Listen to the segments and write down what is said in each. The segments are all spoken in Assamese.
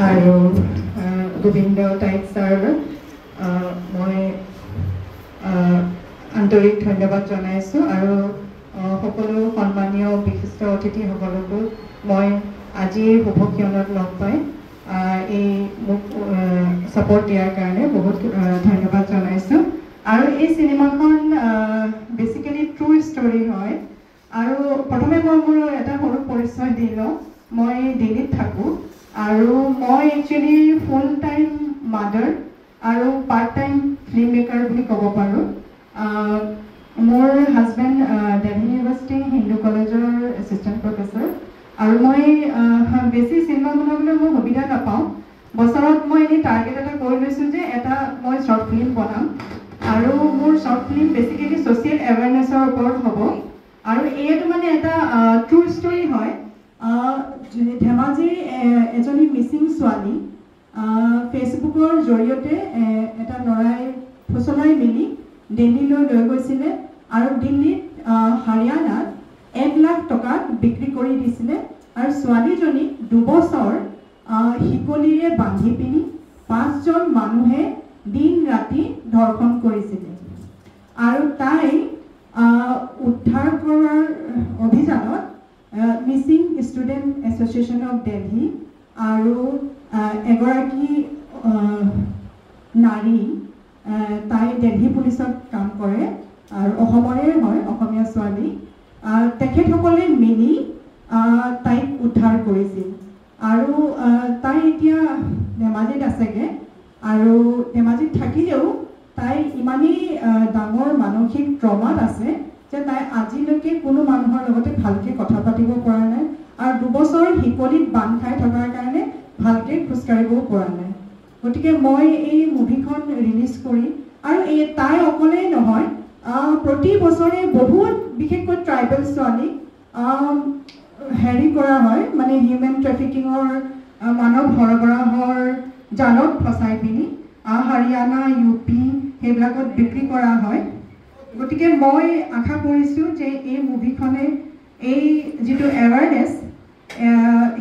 আৰু গোবিন্দ টাইট ছাৰলৈ মই আন্তৰিক ধন্যবাদ জনাইছোঁ আৰু সকলো সন্মানীয় বিশিষ্ট অতিথিসকলকো মই আজি শুভক্ষণত লগ পাই এই মোক ছাপোৰ্ট দিয়াৰ কাৰণে বহুত ধন্যবাদ জনাইছোঁ আৰু এই চিনেমাখন বেচিকেলি ট্ৰু ষ্টৰি হয় আৰু প্ৰথমে মই মোৰ এটা সৰু পৰিচয় দি লওঁ মই দিল্লীত থাকোঁ আৰু মই একচুৱেলি ফুল টাইম মাদাৰ আৰু পাৰ্ট টাইম ফিল্ম মেকাৰ বুলি ক'ব পাৰোঁ মোৰ হাজবেণ্ড দিল্লী ইউনিভাৰ্চিটি হিন্দু কলেজৰ এছিষ্টেণ্ট প্ৰফেচৰ আৰু মই বেছি চিনেমা বনাবলৈ মই সুবিধা নাপাওঁ বছৰত মই এনেই টাৰ্গেট এটা কৰি লৈছোঁ যে এটা মই শ্বৰ্ট ফিল্ম বনাম আৰু মোৰ শ্বৰ্ট ফিল্ম বেচিকেলি ছ'চিয়েল এৱেৰনেছৰ ওপৰত হ'ব আৰু এইটো মানে এটা ট্ৰু ষ্টৰি হয় ধেমাজিৰ এজনী মিচিং ছোৱালী ফেচবুকৰ জৰিয়তে এটা ল'ৰাই ফুচলাই মেলি দিল্লীলৈ লৈ গৈছিলে আৰু দিল্লীত হাৰিয়ানাত 1 লাখ টকাত বিক্ৰী কৰি দিছিলে আৰু ছোৱালীজনীক 2 বছৰ শিকলিৰে বান্ধি পিনি 5জন মানুহে দিন ৰাতি ধৰ্ষণ কৰিছিলে আৰু তাই উদ্ধাৰ কৰাৰ অভিযানত Mising student association of Delhi আৰু এগৰাকী নাৰী তাই দিল্লী পুলিচত কাম কৰে আৰু অসমৰে হয় অসমীয়া ছোৱালী তেখেতসকলে মিলি তাইক উদ্ধাৰ কৰিছিল আৰু তাই এতিয়া ধেমাজিত আছেগৈ আৰু ধেমাজিত থাকিলেও তাই ইমানেই ডাঙৰ মানসিক ট্ৰমাত আছে যে তাই আজিলৈকে কোনো মানুহৰ লগতে ভালকৈ কথা পাতিব পৰা নাই আৰু 2 বছৰ শিকলিত বান্ধ খাই থকাৰ কাৰণে ভালকৈ খোজকাঢ়িবও পৰা নাই গতিকে মই এই মুভিখন ৰিলিজ কৰি আৰু তাই অকলেই নহয় প্ৰতি বছৰে বহুত বিশেষকৈ ট্ৰাইবেল ছোৱালীক হেৰি কৰা হয় মানে হিউমেন ট্ৰেফিকিঙৰ মানৱ সৰবৰাহৰ জালত ফচাই পিনি হাৰিয়ানা UP সেইবিলাকত বিক্ৰী কৰা হয় গতিকে মই আশা কৰিছোঁ যে এই মুভিখনে এই যিটো এৱাৰনেছ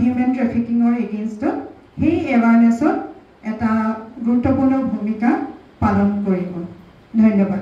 হিউমেন ট্ৰেফিকিঙৰ এগেইনষ্টত সেই এৱাৰনেছত এটা গুৰুত্বপূৰ্ণ ভূমিকা পালন কৰিব ধন্যবাদ